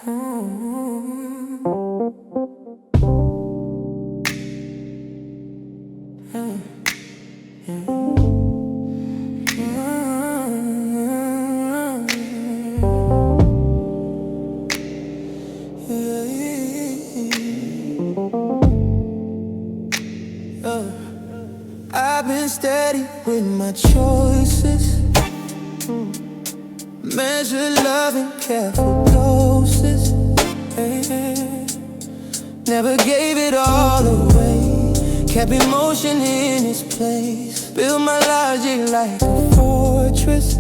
I've been steady with my choices, measure love in careful doses. Never gave it all away, kept emotion in its place. Built my logic like a fortress.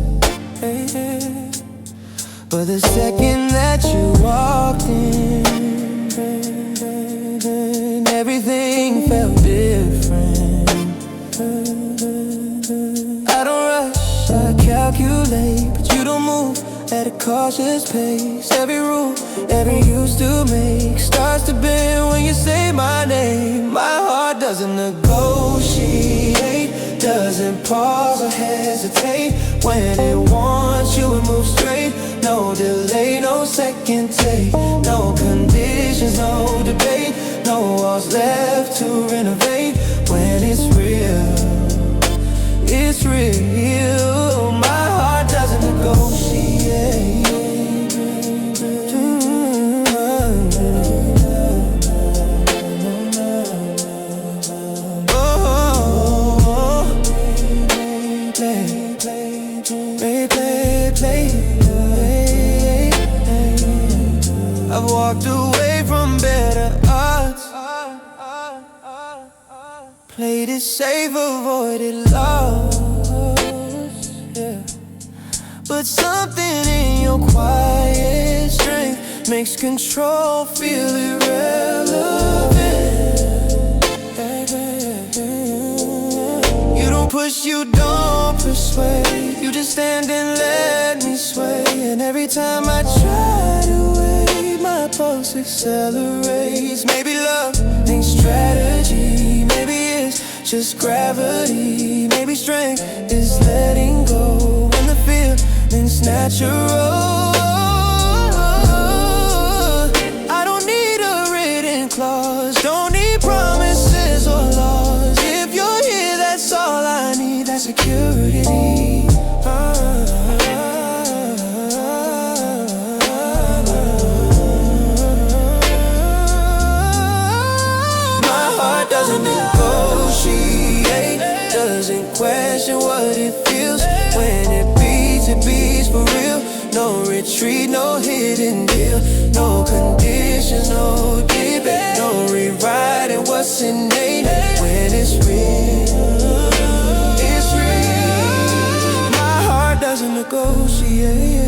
But the second that you walked in, everything felt different. I don't rush, I calculate, but you don't move at a cautious pace. Every rule, every used to make starts to bend when you say my name. My heart doesn't negotiate, doesn't pause or hesitate. When it wants you, it moves straight. No delay, no second take, no conditions, no debate, no walls left to renovate. When it's real, it's real. My heart doesn't negotiate. I've walked away from better odds, played it safe, avoided loss, yeah. But something in your quiet strength makes control feel irrelevant. You don't push, you don't persuade, you just stand and let me sway. And every time I try to wait, my pulse accelerates. Maybe love ain't strategy, maybe it's just gravity. Maybe strength is letting go when the feeling's natural. I don't need a written clause, don't need promises or laws. If you're here, that's all I need, that's security. Doesn't negotiate, doesn't question what it feels. When it beats for real. No retreat, no hidden deal, no conditions, no debate, no rewriting what's innate. When it's real, it's real. My heart doesn't negotiate.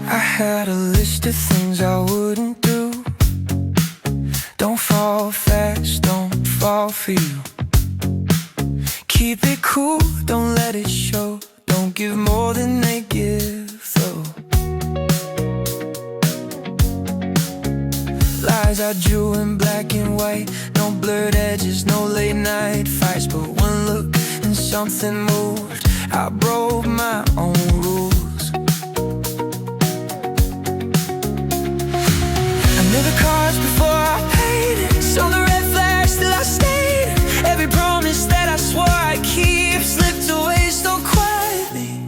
I had a list of things I wouldn't do. Don't fall fast, don't fall for you. Keep it cool, don't let it show. Don't give more than they give, though. Lies I drew in black and white, no blurred edges, no late night fights. But one look and something moved, I broke my own rules. The cards before I paid, saw the red flags till I stayed. Every promise that I swore I'd keep slipped away so quietly.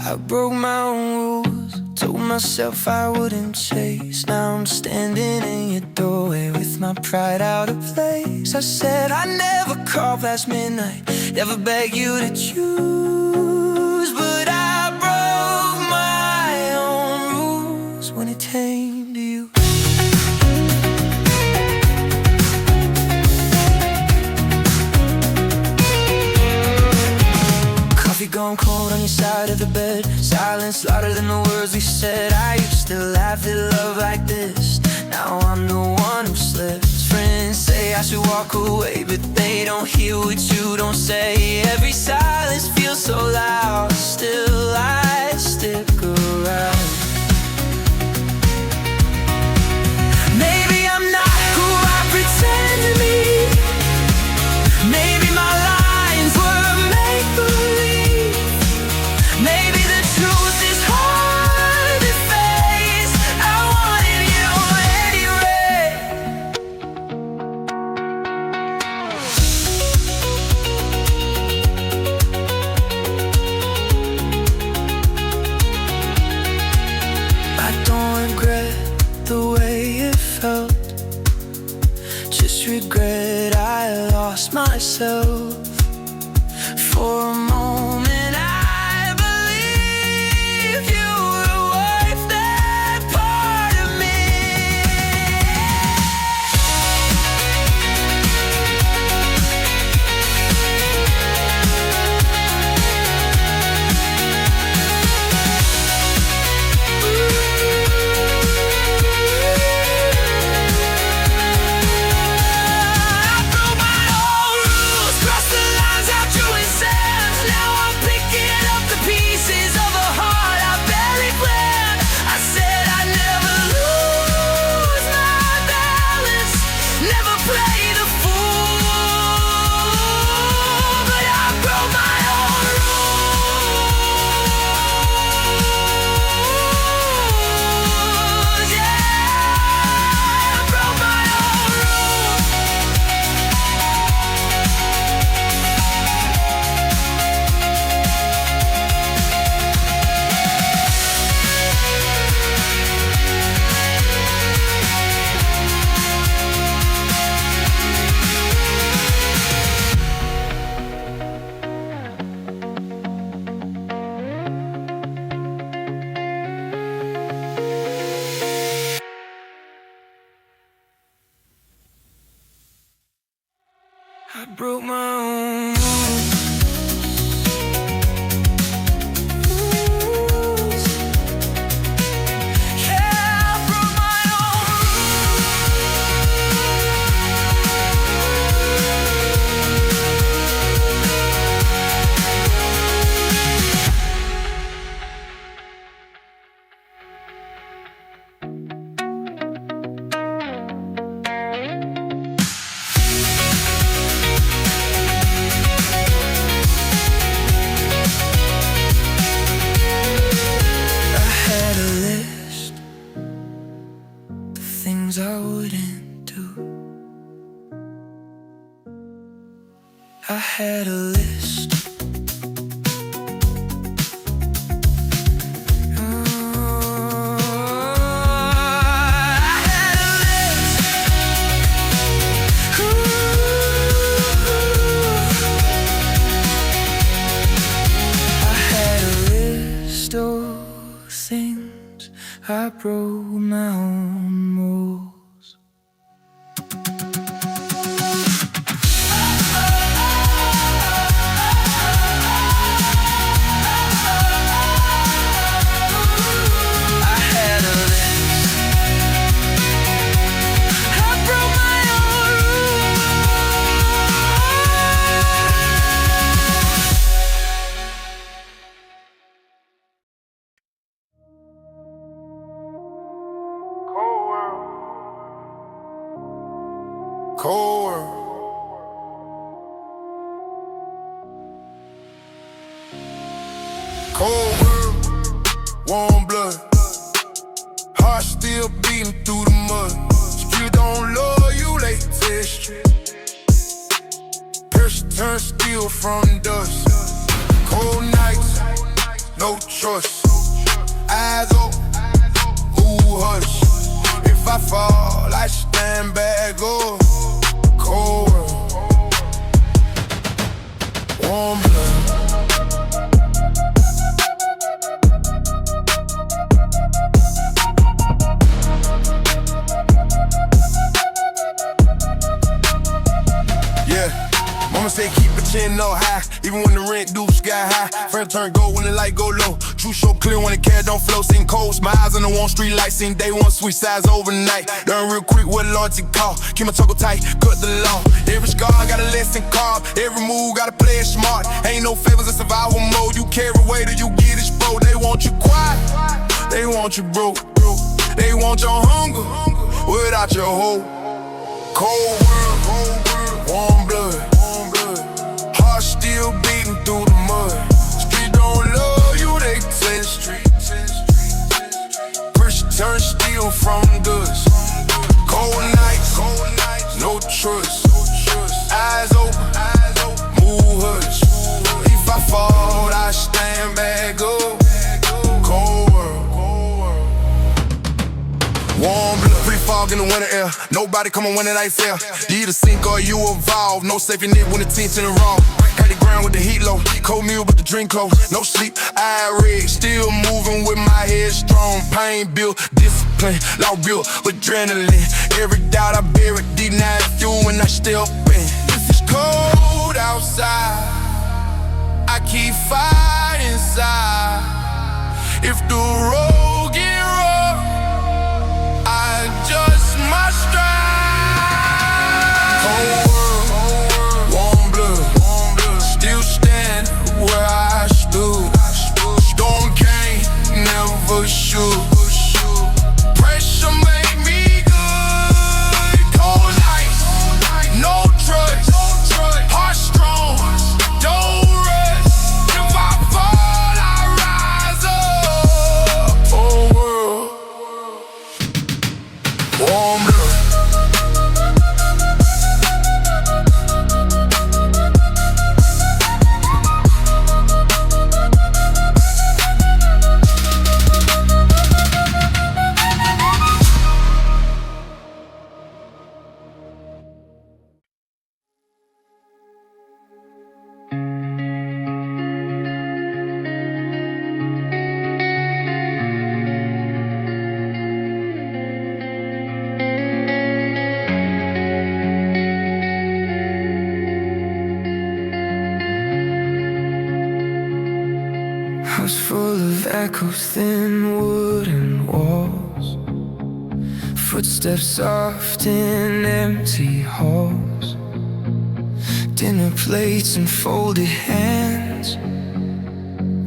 I broke my own rules, told myself I wouldn't chase. Now I'm standing in your doorway with my pride out of place. I said I never call past midnight, never beg you to choose, but I broke my own rules when it came to you. Coffee gone cold on your side of the bed, silence louder than the words we said. I used to laugh at love like this, now I'm the one who slips. Friends say I should walk away, but they don't hear what you don't say. Every silence feels so loud, still I stick around. Maybe I'm not who I pretend to be. Maybe my lines were make-believe. Maybe the truth is hard to face. I wanted you anyway. I don't regret the way it felt, just regret I lost myself. For a moment I believed you were worth that part of me. I broke my own rules, crossed the lines I drew in sands. Now I'm picking up the pieces of a heart I barely planned. I said I'd never lose my balance, never play the fool, but I broke my own rules. Yeah, I broke my own rules. I broke my own rules. Yeah, I broke my own I had a list, the things I wouldn't do. I had a list. I had a list. I had a list of things I broke my own rules. I had a list. I broke my own Cold world. Cold world, warm blood. Heart still beating through the mud. Still don't love you, they test you. Pierce turn steel from dust. Cold nights, no trust. Eyes open, Mama say keep a chin up high, even when the rent due sky high. Friends turn gold when the light go low. True show clear when the cash don't flow. Seen cold smiles on the one street light. Seen day one sweet size overnight. Learn real quick what loyalty call. Keep my toggle tight, cut the law. Every scar got a lesson carved. Every move gotta play it smart. Ain't no favors in survival mode. You carry weight or you get exposed. They want you quiet, they want you broke. They want your hunger without your hope. Cold world, warm blood. Heart still beating through the mud. Street don't love you, they say the street. Pressure turn steel from dust. Cold nights, no trust. Eyes open, move hush. If I fall, I stand back up. Cold world, warm blood. Free fog in the winter air. Nobody come on when the night fair. You either sink or you evolve. No safety net when the tension is raw. At the ground with the heat low. Cold meal but the drink close. No sleep, eye red. Still moving with my head strong. Pain built, discipline, law built with adrenaline. Every doubt I bear it deep. Now it's fuel when I step in. If it's cold outside, I keep fire inside. If the road get rough, I adjust my stride. Cold world, warm blood. Still stand where I stood. Storm came, never shook. Pressure make me good. Cold nights, no trust. Heart strong, don't rush. If I fall, I rise up. Oh world, warm blood. House full of echoes, thin wooden walls. Footsteps soft in empty halls. Dinner plates and folded hands.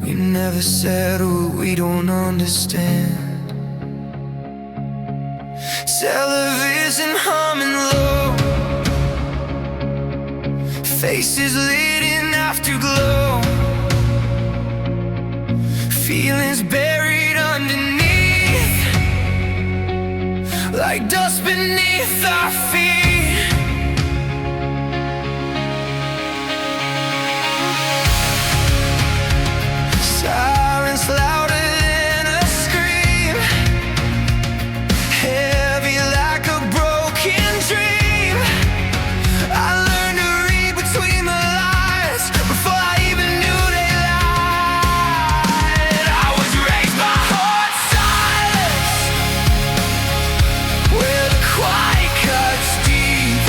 We never said what we don't understand. Television humming low. Faces lit in afterglow. Feelings buried underneath, like dust beneath our feet. Silence louder than a scream, heavy like a broken dream. I learned to read between the lines before I even knew they lied. I was raised by hard silence, where the quiet cuts deep,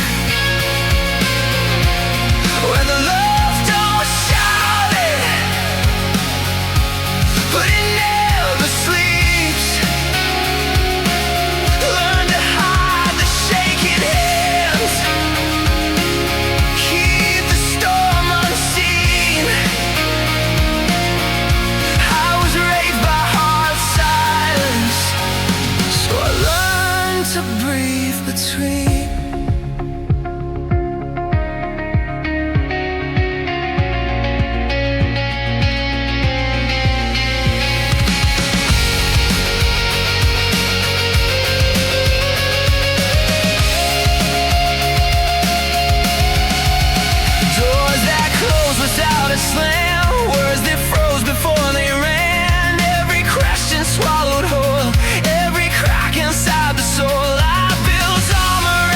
where the love don't shout it, but it never sleeps. Learn to hide the shaking hands, keep the storm unseen. I was raised by hard silence, so I learned to breathe between. Doors that close without a slam, words that froze before they ran. Every question swallowed whole, every crack inside the soul. I built armor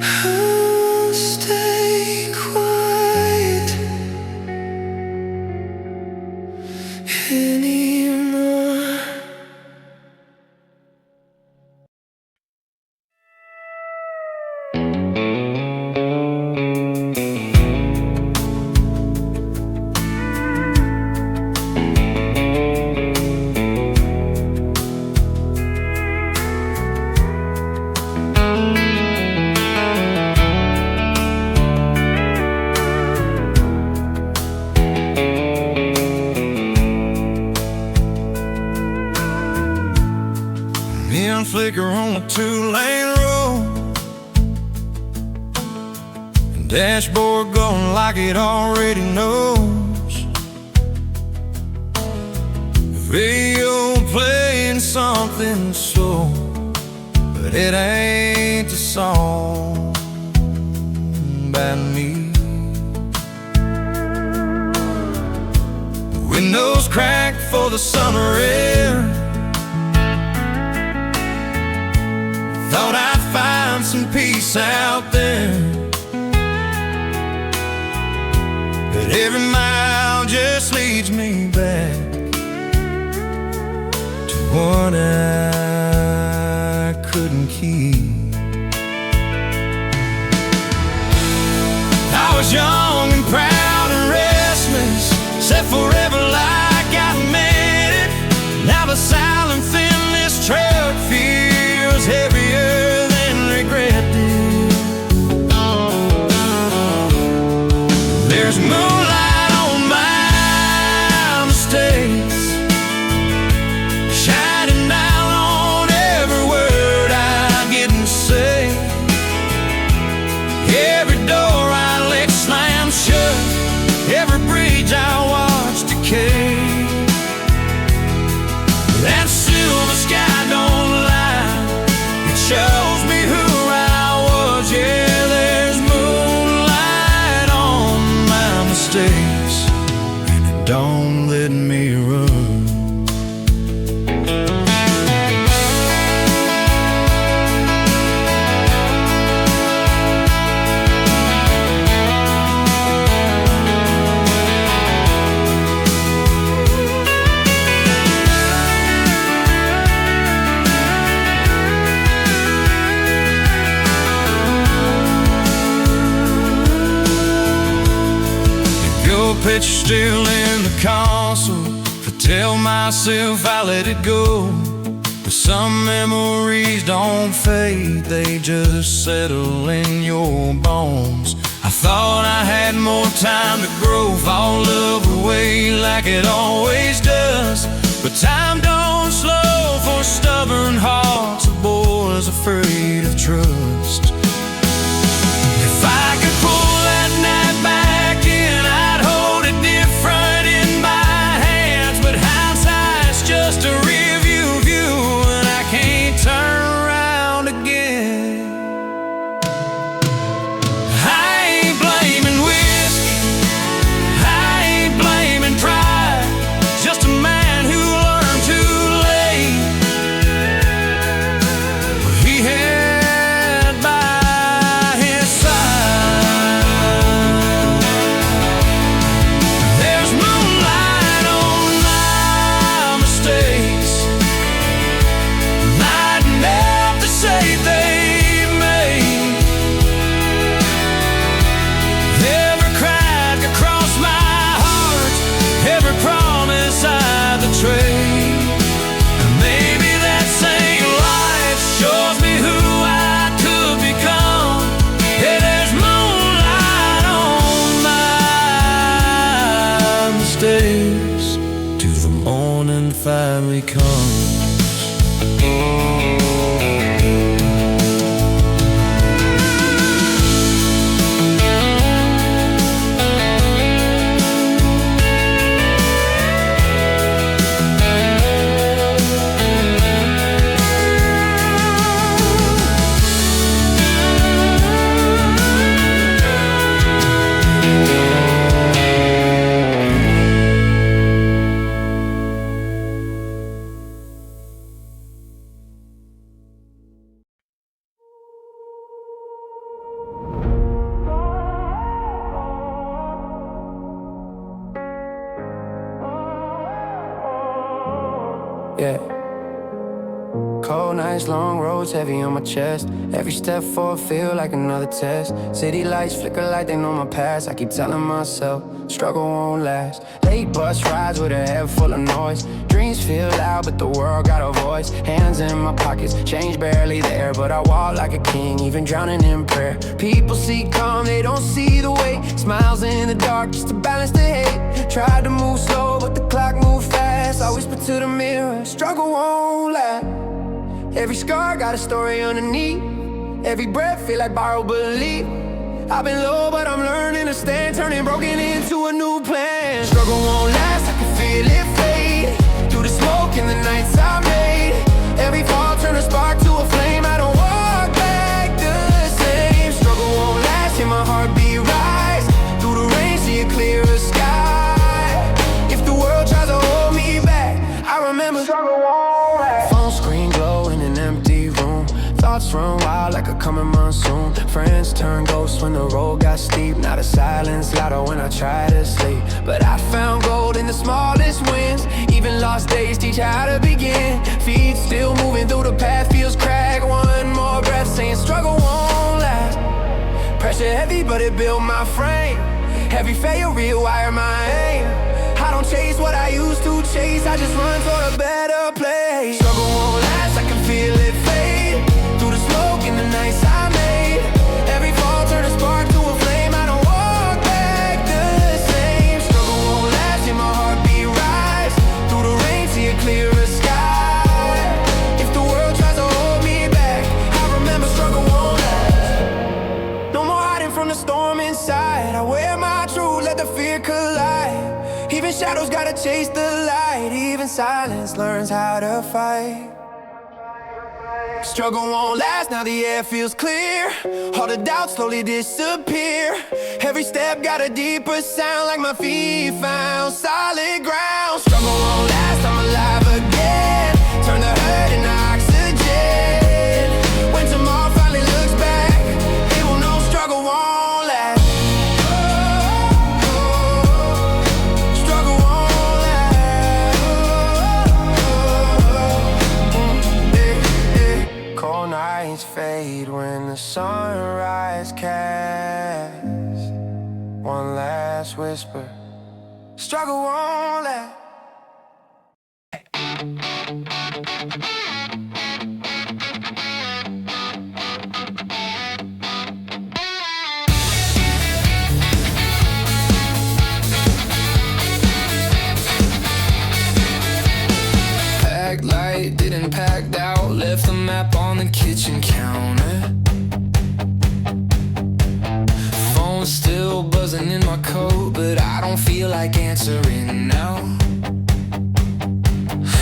I'll stay quiet anymore. Neon flicker on the two-lane road, and dashboard going like it already knows. Radio playing something slow, but it ain't the song about me. Windows cracked for the summer air. Thought I'd find some peace out there, but every mile just leads me back to what I couldn't keep. I was young and proud and restless, said forever like I meant it. Now the silent thin this trail feels heavier than regret did. There's moonlight on my mistakes, shining down on every word I didn't say. Every door I let slam shut, every bridge I watched decay. That silver sky don't lie, it shows me who I was. Yeah, there's moonlight on my mistakes, and it don't let me run. Picture still in the console, I tell myself I let it go. But some memories don't fade, they just settle in your bones. I thought I had more time to grow, fall love away like it always does. But time don't slow for stubborn hearts of boys afraid of trust. If I could pull that night back in, I'd hold it different in my hands. But hindsight's just a rearview view, and I can't turn around again. I ain't blaming whiskey, I ain't blaming pride, just a man who learned too late what he had by his side. There's moonlight on my mistakes, lighting up the shape they made. Every crack across my heart, every promise I betrayed. And maybe that same light shows me who I could become. Yeah, there's moonlight on my mistakes till the morning finally comes. nights, long roads, heavy on my chest. Every step forward feel like another test. City lights flicker like they know my past. I keep telling myself, struggle won't last. Late bus rides with a head full of noise. Dreams feel loud, but the world got a voice. Hands in my pockets, change barely there, but I walk like a king, even drowning in prayer. People see calm, they don't see the weight. Smiles in the dark just to balance the hate. Tried to move slow, but the clock moved fast. I whisper to the mirror, struggle won't last. Every scar got a story underneath. Every breath feel like borrowed belief. I've been low, but I'm learning to stand, turning broken into a new plan. Struggle won't last, I can feel it fade. Through the smoke in the nights I made. Every fall turn a spark to a flame. I don't walk back the same. Struggle won't last, hear my heartbeat rise. Through the rain, see a clearer sky. If the world tries to hold me back, I remember struggle won't last. Phone screen glow in an empty room. Thoughts run wild like a coming monsoon. Friends turn ghosts when the road got steep. Now the silence louder when I try to sleep. But I found gold in the smallest wins. Even lost days teach how to begin. Feet still moving through the path, feels cracked. One more breath saying struggle won't last. Pressure heavy but it built my frame. Every failure rewire my aim. I don't chase what I used to chase, I just run for a better place. Struggle won't last, I can feel it fade. Through the smoke in the nights I made. Every fall turn a spark to a flame. I don't walk back the same. Struggle won't last, hear my heartbeat rise. Through the rain, see a clearer sky. If the world tries to hold me back, I remember struggle won't last. No more hiding from the storm inside. I wear my truth, let the fear collide. Even shadows gotta chase the light. Even silence learns how to fight. Struggle won't last, now the air feels clear. All the doubts slowly disappear. Every step got a deeper sound, like my feet found solid ground. Struggle won't last, I'm alive again. Turn the hurt into oxygen. When tomorrow finally looks back, they will know struggle won't last. Struggle won't last. Cold nights fade when the sunrise casts one last whisper. Struggle won't last. Packed light, didn't packed out. Left the map on the kitchen counter. Phone still buzzing in my coat, but I don't feel like answering now.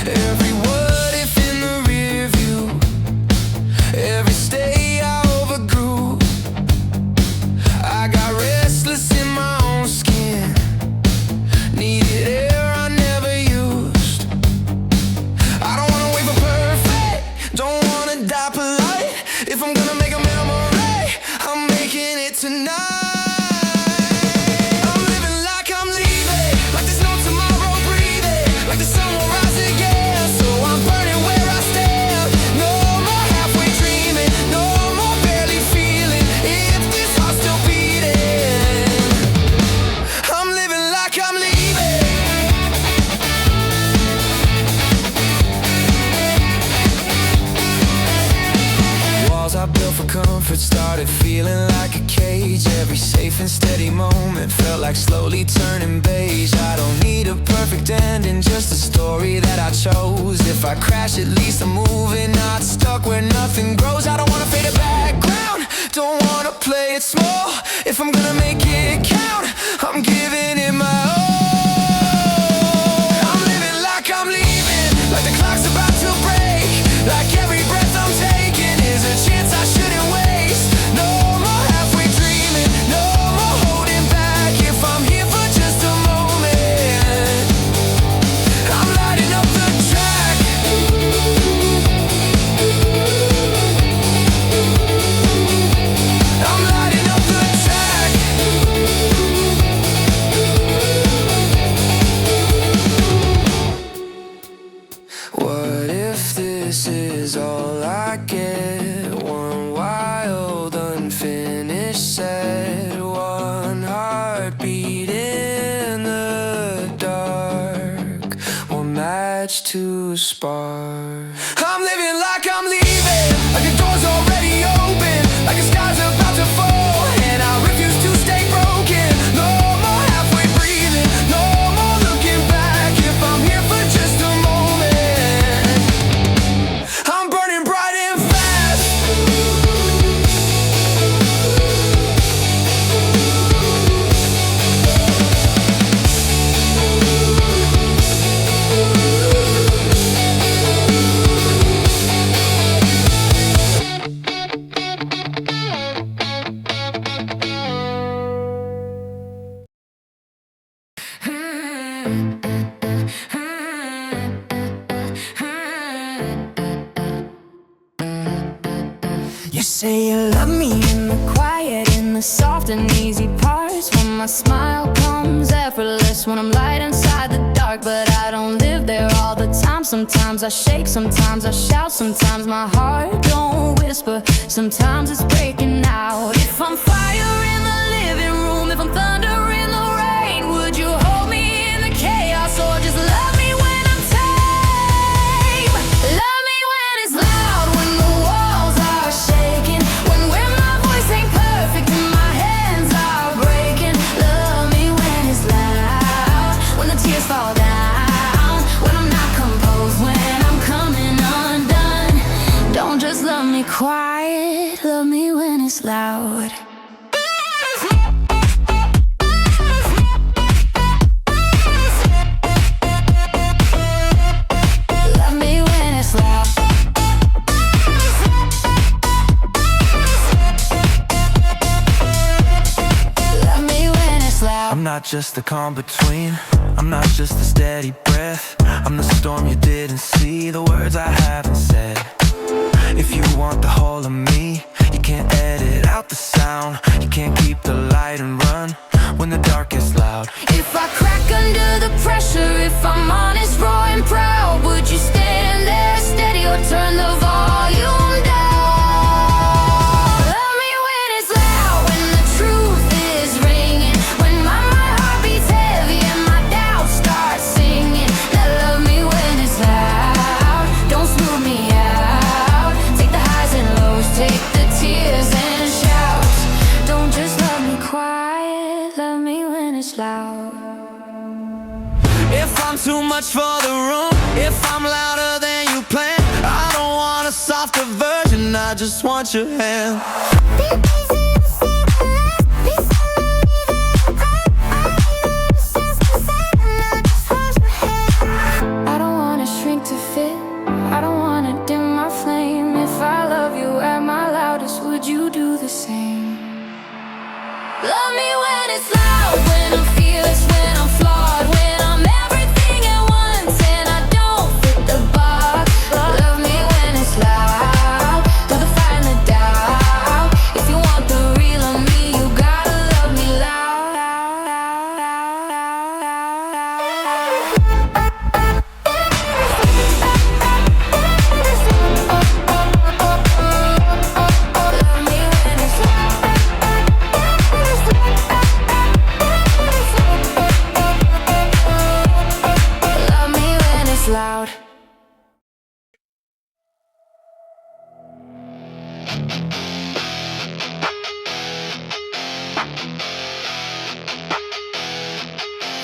Every what if in the rear view. Every stay I overgrew. I got restless in my own skin. Needed air I never used. I don't wanna wait for perfect, don't wanna die polite. If I'm gonna make a memory, I'm making it tonight. I'm living like I'm leaving, like there's no tomorrow, breathing like the sun will rise again. So I'm burning where I stand. No more halfway dreaming, no more barely feeling. If this heart's still beating, I'm living like I'm leaving. Walls I built for comfort started feeling like a cage. Every safe and steady moment felt like slowly turning beige. I don't need a perfect ending, just a story that I chose. If I crash, at least I'm moving, not stuck where nothing grows. I don't wanna fade a background, don't wanna play it small. If I'm gonna make it count, I'm giving it my all. I'm living like I'm leaving, like the clock's about to break. Like every breath I'm taking is a chance I shouldn't waste. No more halfway dreaming, no more holding back. If I'm here for just a moment, I'm lighting up the track. I'm lighting up the track. a spark. I'm living like I'm leaving, like the door's already open, like the sky's about to fall, and I refuse to stay broken. No more halfway breathing, no more looking back. If I'm here for just a moment, I'm burning bright and fast. You say you love me in the quiet, in the soft and easy parts, when my smile comes effortless, when I'm light inside the dark. But I don't live there all the time. Sometimes I shake, sometimes I shout, sometimes my heart don't whisper, sometimes it's breaking out. If I'm fire in the living room, if I'm thunder in the rain, would you hold me in the chaos or just love me when I'm tame? Love me when it's loud, when the walls are shaking, when my voice ain't perfect and my hands are breaking. Love me when it's loud, when the tears fall down, when I'm not composed, when I'm coming undone. Don't just love me quiet, love me when it's loud. Love me when it's loud. Love me when it's loud. I'm not just the calm between, I'm not just a steady breath, I'm the storm you didn't see, the words I haven't said. If you want the whole of me, you can't edit out the sound, you can't keep the light and run when the dark gets loud. If I crack under the pressure, if I'm honest, raw and proud, would you stand there steady or turn the volume down? Love me when it's loud, when the truth is ringing, when my heart beats heavy and my doubts start singing. Now love me when it's loud, don't smooth me out, take the highs and lows, take the tears and shouts. Don't just love me quiet, love me when it's loud. If I'm too much for the room, if I'm louder than you plan, I don't want a softer version, I just want your hand. I don't wanna shrink to fit, I don't wanna dim my flame. If I love you at my loudest, would you do the same? Love me when it's loud, when I'm fearless, when I'm flawed, when I'm everything at once and I don't fit the box. Love me when it's loud, through the fire and the doubt. If you want the real of me, you gotta love me loud. Love me when it's loud. Love me when it's loud.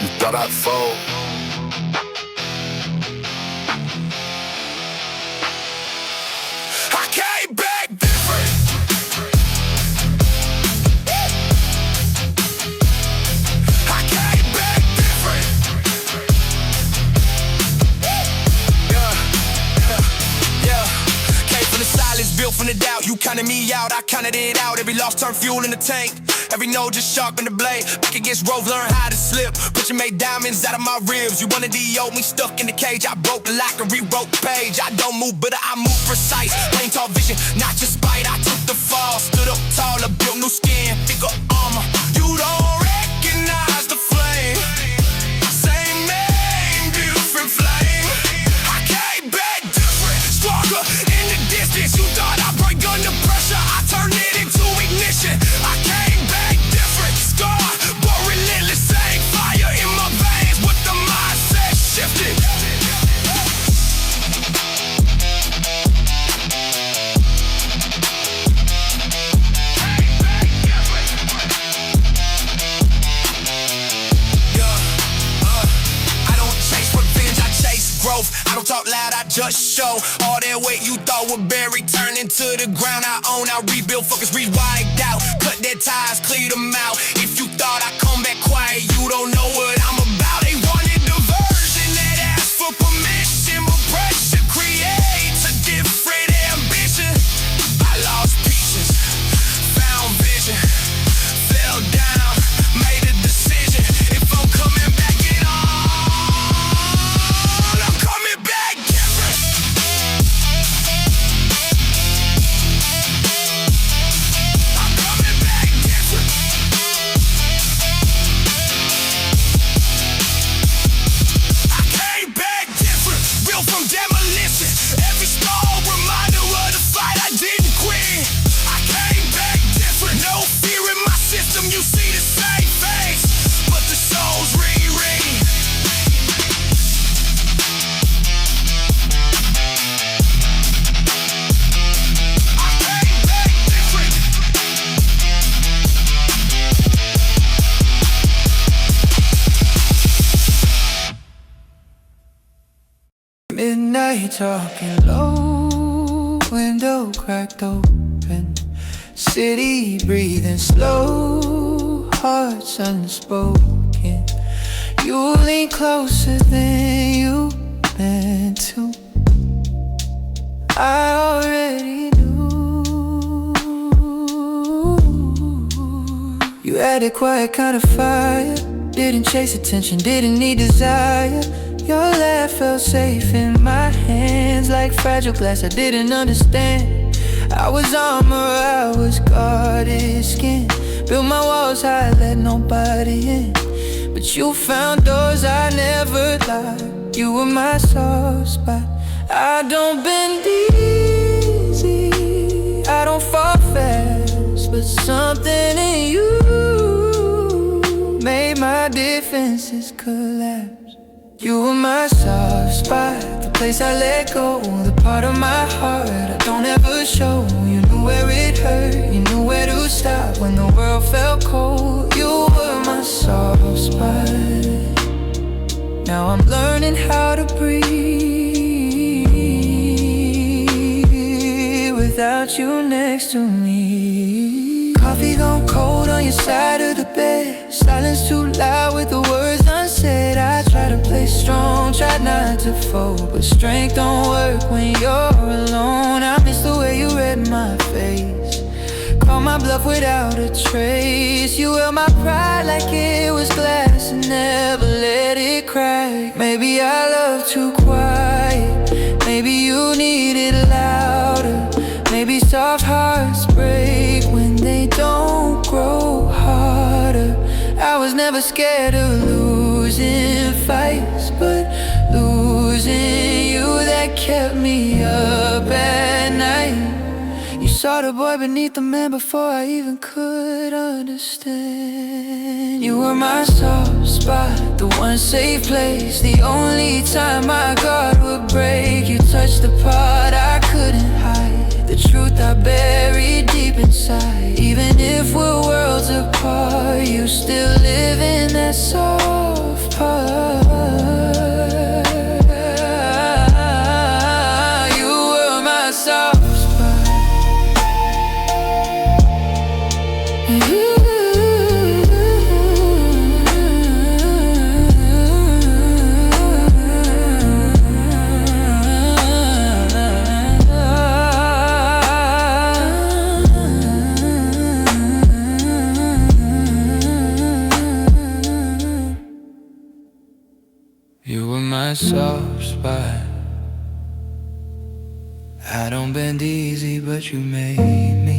You thought I'd fall. I came back different. I came back different. Yeah, came from the silence, built from the doubt. You counted me out, I counted it out. Every loss turned fuel in the tank. Every note just sharpened the blade. Back against ropes, learn how to slip. Put your made diamonds out of my ribs. You wanted to owe me stuck in the cage. I broke the lock and rewrote the page. I don't move, but I move precise. Plain tall vision, not just spite. I took the fall, stood up taller, built new skin, thicker armor. You don't recognize the flame. Same name, different flame. I came back different, stronger in the distance. You thought I'd break under pressure. I turned it into ignition. I came back different, scarred, but relentless. Same fire in my veins with the mindset shifted. just show all that weight you thought was buried turn into the ground I own. I rebuild, focus, rewiped out, cut their ties, clear them out. If you thought I come back quiet, you don't know what I'm about. They wanted the version that asked for permission, but pressure creates a different ambition. I lost pieces, found vision, fell down, made a decision. If I'm coming back at all, I'm coming back different. I'm coming back different. I came back different, built from demolition. Every star reminder of the fight I didn't quit. I came back different, no fear in my system. You see the same face, but the soul's re-ring. I came back different. Midnight talking low, window cracked open, city breathing slow, hearts unspoken. You lean closer than you meant to. I already knew you had a quiet kind of fire, didn't chase attention, didn't need desire. Your laugh felt safe in my hands, like fragile glass I didn't understand. I was armor, I was guarded skin, built my walls high, let nobody in. But you found doors I never locked, you were my soft spot. I don't bend easy, I don't fall fast, but something in you made my defenses collapse. You were my soft spot, the place I let go, the part of my heart I don't ever show. You knew where it hurt, you knew where to stop when the world felt cold. You were my soft spot. Now I'm learning how to breathe without you next to me. Coffee gone cold on your side of the bed, silence too loud with the words unsaid. I try to play strong, try not to fold, but strength don't work when you're alone. I miss the way you read my face, call my bluff without a trace. You held my pride like it was glass and never let it crack. Maybe I love too quiet, maybe you need it louder. Maybe soft hearts break when they don't grow harder. I was never scared of losing fights, but losing you that kept me up at night. You saw the boy beneath the man before I even could understand. You were my soft spot, the one safe place, the only time my guard would break. You touched the part I couldn't hide, the truth I buried deep inside. Even if we're worlds apart, you still live in that soft part. You were my soft spot. You were my soft spot. I don't bend easy, but you made me.